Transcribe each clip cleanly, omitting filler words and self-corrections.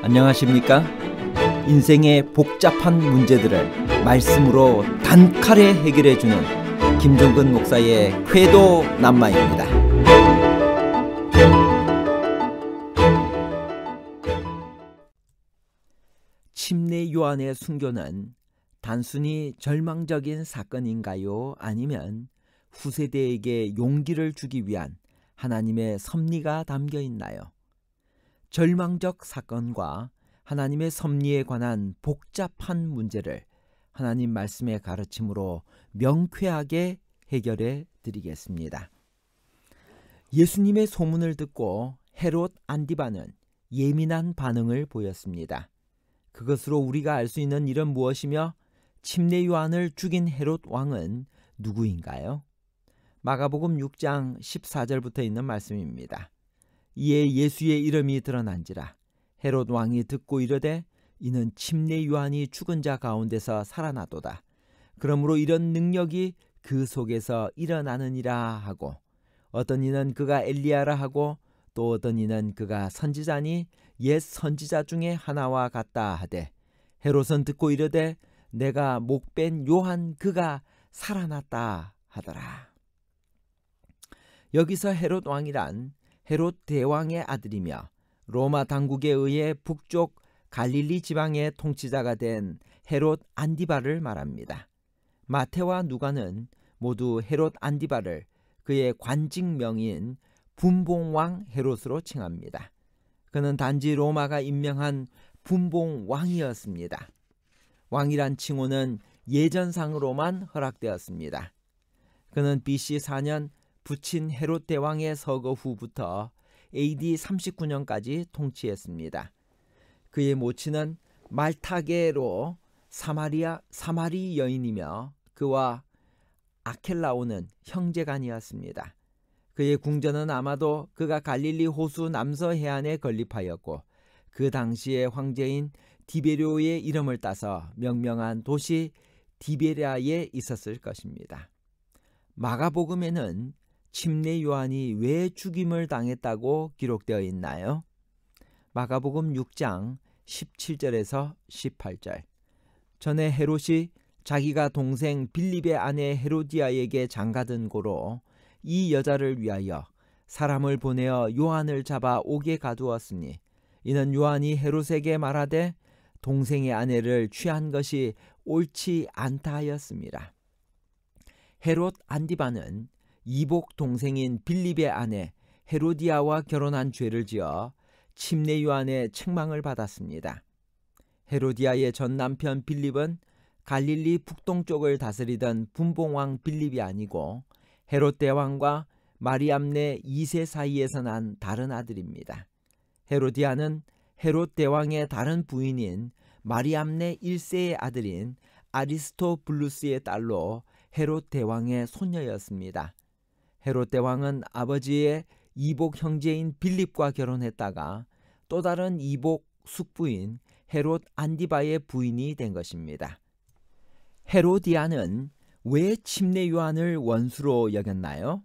안녕하십니까? 인생의 복잡한 문제들을 말씀으로 단칼에 해결해주는 김종근 목사의 궤도 남마입니다. 침례 요한의 순교는 단순히 절망적인 사건인가요? 아니면 후세대에게 용기를 주기 위한 하나님의 섭리가 담겨 있나요? 절망적 사건과 하나님의 섭리에 관한 복잡한 문제를 하나님 말씀의 가르침으로 명쾌하게 해결해 드리겠습니다. 예수님의 소문을 듣고 헤롯 안디바는 예민한 반응을 보였습니다. 그것으로 우리가 알 수 있는 일은 무엇이며 침례 요한을 죽인 헤롯 왕은 누구인가요? 마가복음 6장 14절부터 있는 말씀입니다. 이에 예수의 이름이 드러난지라 헤롯 왕이 듣고 이르되 이는 침례 요한이 죽은 자 가운데서 살아나도다. 그러므로 이런 능력이 그 속에서 일어나느니라 하고 어떤 이는 그가 엘리야라 하고 또 어떤 이는 그가 선지자니 옛 선지자 중에 하나와 같다 하되 헤롯은 듣고 이르되 내가 목뺀 요한 그가 살아났다 하더라. 여기서 헤롯 왕이란 헤롯 대왕의 아들이며 로마 당국에 의해 북쪽 갈릴리 지방의 통치자가 된 헤롯 안디바를 말합니다. 마태와 누가는 모두 헤롯 안디바를 그의 관직명인 분봉왕 헤롯으로 칭합니다. 그는 단지 로마가 임명한 분봉왕이었습니다. 왕이란 칭호는 예전상으로만 허락되었습니다. 그는 BC 4년 부친 헤롯 대왕의 서거 후부터 AD 39년까지 통치했습니다. 그의 모친은 말타게로 사마리 여인이며 그와 아켈라오는 형제간이었습니다. 그의 궁전은 아마도 그가 갈릴리 호수 남서 해안에 건립하였고 그 당시의 황제인 디베료의 이름을 따서 명명한 도시 디베랴에 있었을 것입니다. 마가복음에는 침례 요한이 왜 죽임을 당했다고 기록되어 있나요? 마가복음 6장 17절에서 18절. 전에 헤롯이 자기가 동생 빌립의 아내 헤로디아에게 장가든 고로 이 여자를 위하여 사람을 보내어 요한을 잡아 옥에 가두었으니 이는 요한이 헤롯에게 말하되 동생의 아내를 취한 것이 옳지 않다 하였습니다. 헤롯 안디바는 이복 동생인 빌립의 아내 헤로디아와 결혼한 죄를 지어 침례 요한의 책망을 받았습니다. 헤로디아의 전 남편 빌립은 갈릴리 북동쪽을 다스리던 분봉왕 빌립이 아니고 헤롯 대왕과 마리암네 2세 사이에서 난 다른 아들입니다. 헤로디아는 헤롯 대왕의 다른 부인인 마리암네 1세의 아들인 아리스토블루스의 딸로 헤롯 대왕의 손녀였습니다. 헤롯 대왕은 아버지의 이복 형제인 빌립과 결혼했다가 또 다른 이복 숙부인 헤롯 안디바의 부인이 된 것입니다. 헤로디아는 왜 침례 요한을 원수로 여겼나요?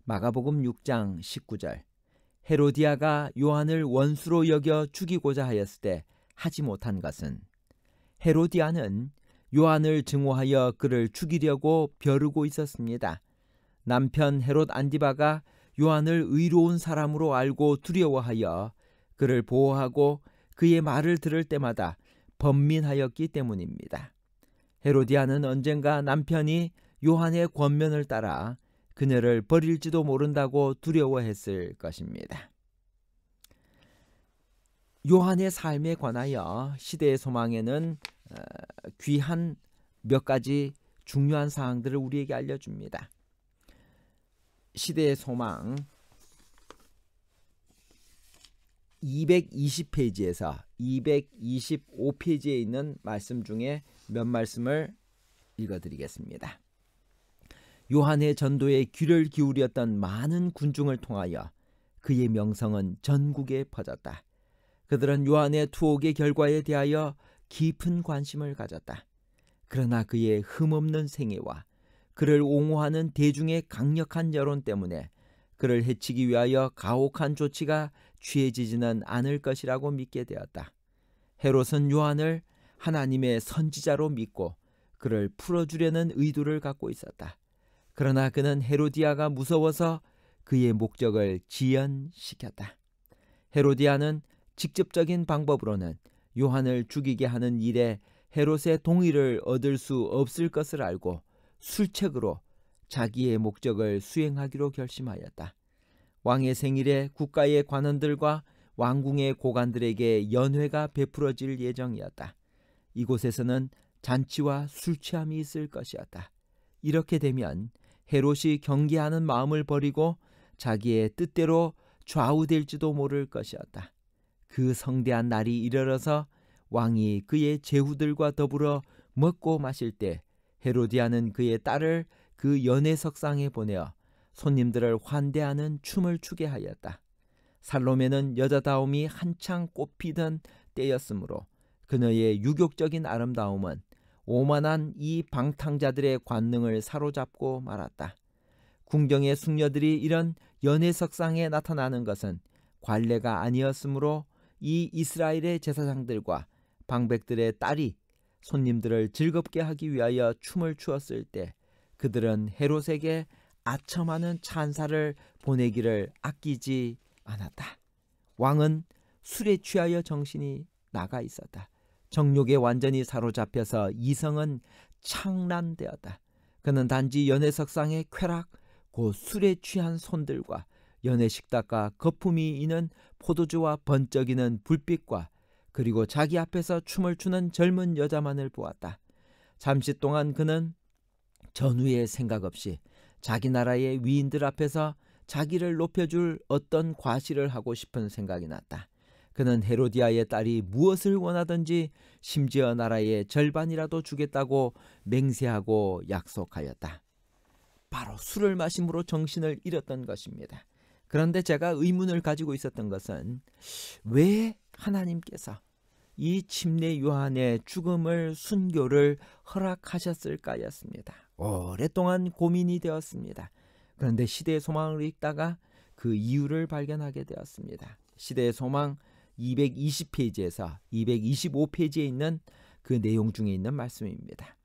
마가복음 6장 19절. 헤로디아가 요한을 원수로 여겨 죽이고자 하였을 때 하지 못한 것은 헤로디아는 요한을 증오하여 그를 죽이려고 벼르고 있었습니다. 남편 헤롯 안디바가 요한을 의로운 사람으로 알고 두려워하여 그를 보호하고 그의 말을 들을 때마다 번민하였기 때문입니다. 헤로디아는 언젠가 남편이 요한의 권면을 따라 그녀를 버릴지도 모른다고 두려워했을 것입니다. 요한의 삶에 관하여 시대의 소망에는 귀한 몇 가지 중요한 사항들을 우리에게 알려줍니다. 시대의 소망 220페이지에서 225페이지에 있는 말씀 중에 몇 말씀을 읽어드리겠습니다. 요한의 전도에 귀를 기울였던 많은 군중을 통하여 그의 명성은 전국에 퍼졌다. 그들은 요한의 투옥의 결과에 대하여 깊은 관심을 가졌다. 그러나 그의 흠없는 생애와 그를 옹호하는 대중의 강력한 여론 때문에 그를 해치기 위하여 가혹한 조치가 취해지지는 않을 것이라고 믿게 되었다. 헤롯은 요한을 하나님의 선지자로 믿고 그를 풀어주려는 의도를 갖고 있었다. 그러나 그는 헤로디아가 무서워서 그의 목적을 지연시켰다. 헤로디아는 직접적인 방법으로는 요한을 죽이게 하는 일에 헤롯의 동의를 얻을 수 없을 것을 알고 술책으로 자기의 목적을 수행하기로 결심하였다. 왕의 생일에 국가의 관원들과 왕궁의 고관들에게 연회가 베풀어질 예정이었다. 이곳에서는 잔치와 술 취함이 있을 것이었다. 이렇게 되면 헤롯이 경계하는 마음을 버리고 자기의 뜻대로 좌우될지도 모를 것이었다. 그 성대한 날이 이르러서 왕이 그의 제후들과 더불어 먹고 마실 때 헤로디아는 그의 딸을 그 연회석상에 보내어 손님들을 환대하는 춤을 추게 하였다. 살로메는 여자다움이 한창 꽃피던 때였으므로 그녀의 유격적인 아름다움은 오만한 이 방탕자들의 관능을 사로잡고 말았다. 궁정의 숙녀들이 이런 연회석상에 나타나는 것은 관례가 아니었으므로 이 이스라엘의 제사장들과 방백들의 딸이 손님들을 즐겁게 하기 위하여 춤을 추었을 때 그들은 헤롯에게 아첨하는 찬사를 보내기를 아끼지 않았다. 왕은 술에 취하여 정신이 나가 있었다. 정욕에 완전히 사로잡혀서 이성은 창란되었다. 그는 단지 연회석상의 쾌락, 곧 술에 취한 손들과 연회식탁과 거품이 있는 포도주와 번쩍이는 불빛과 그리고 자기 앞에서 춤을 추는 젊은 여자만을 보았다. 잠시 동안 그는 전후의 생각 없이 자기 나라의 위인들 앞에서 자기를 높여줄 어떤 과시를 하고 싶은 생각이 났다. 그는 헤로디아의 딸이 무엇을 원하든지 심지어 나라의 절반이라도 주겠다고 맹세하고 약속하였다. 바로 술을 마심으로 정신을 잃었던 것입니다. 그런데 제가 의문을 가지고 있었던 것은 왜 하나님께서 이 침례 요한의 죽음을 순교를 허락하셨을까였습니다. 오랫동안 고민이 되었습니다. 그런데 시대의 소망을 읽다가 그 이유를 발견하게 되었습니다. 시대의 소망 220페이지에서 225페이지에 있는 그 내용 중에 있는 말씀입니다.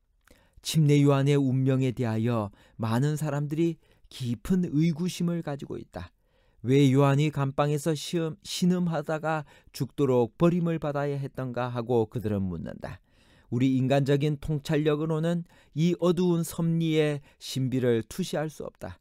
침례 요한의 운명에 대하여 많은 사람들이 깊은 의구심을 가지고 있다. 왜 요한이 감방에서 신음하다가 죽도록 버림을 받아야 했던가 하고 그들은 묻는다. 우리 인간적인 통찰력으로는 이 어두운 섭리의 신비를 투시할 수 없다.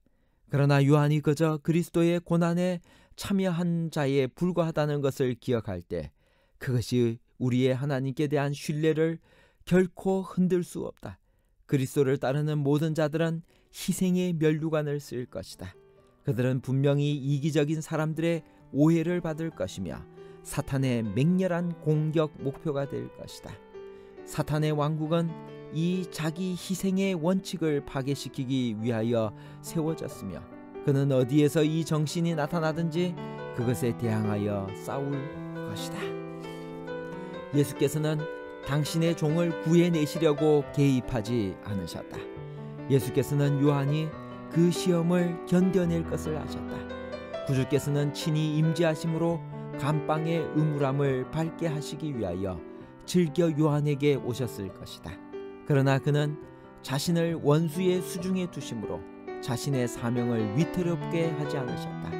그러나 요한이 그저 그리스도의 고난에 참여한 자에 불과하다는 것을 기억할 때 그것이 우리의 하나님께 대한 신뢰를 결코 흔들 수 없다. 그리스도를 따르는 모든 자들은 희생의 면류관을 쓸 것이다. 그들은 분명히 이기적인 사람들의 오해를 받을 것이며 사탄의 맹렬한 공격 목표가 될 것이다. 사탄의 왕국은 이 자기 희생의 원칙을 파괴시키기 위하여 세워졌으며 그는 어디에서 이 정신이 나타나든지 그것에 대항하여 싸울 것이다. 예수께서는 당신의 종을 구해내시려고 개입하지 않으셨다. 예수께서는 요한이 그 시험을 견뎌낼 것을 아셨다. 구주께서는 친히 임재하심으로 감방의 음울함을 밝게 하시기 위하여 즐겨 요한에게 오셨을 것이다. 그러나 그는 자신을 원수의 수중에 두심으로 자신의 사명을 위태롭게 하지 않으셨다.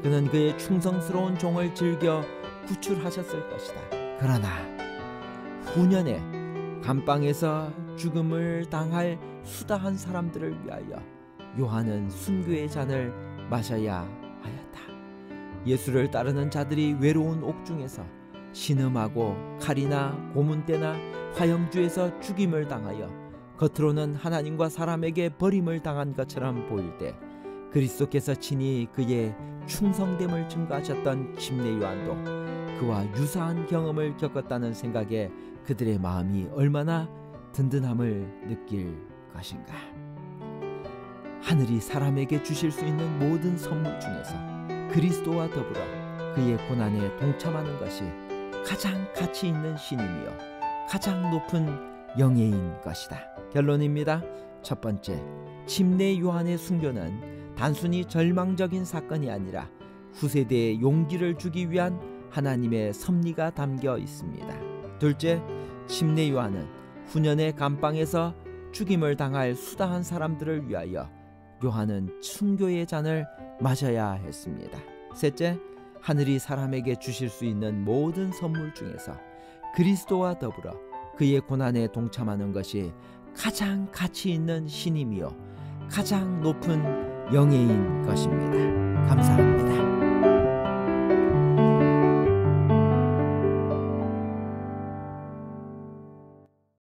그는 그의 충성스러운 종을 즐겨 구출하셨을 것이다. 그러나 후년에 감방에서 죽음을 당할 수다한 사람들을 위하여 요한은 순교의 잔을 마셔야 하였다. 예수를 따르는 자들이 외로운 옥중에서 신음하고 칼이나 고문대나 화형주에서 죽임을 당하여 겉으로는 하나님과 사람에게 버림을 당한 것처럼 보일 때 그리스도께서 친히 그의 충성됨을 증거하셨던 침례 요한도 그와 유사한 경험을 겪었다는 생각에 그들의 마음이 얼마나 든든함을 느낄 것인가. 하늘이 사람에게 주실 수 있는 모든 선물 중에서 그리스도와 더불어 그의 고난에 동참하는 것이 가장 가치 있는 신임이요 가장 높은 영예인 것이다. 결론입니다. 첫 번째, 침례 요한의 순교는 단순히 절망적인 사건이 아니라 후세대의 용기를 주기 위한 하나님의 섭리가 담겨 있습니다. 둘째, 침례 요한은 후년의 감방에서 죽임을 당할 수다한 사람들을 위하여 요한은 순교의 잔을 마셔야 했습니다. 셋째, 하늘이 사람에게 주실 수 있는 모든 선물 중에서 그리스도와 더불어 그의 고난에 동참하는 것이 가장 가치 있는 신임이요 가장 높은 영예인 것입니다. 감사합니다.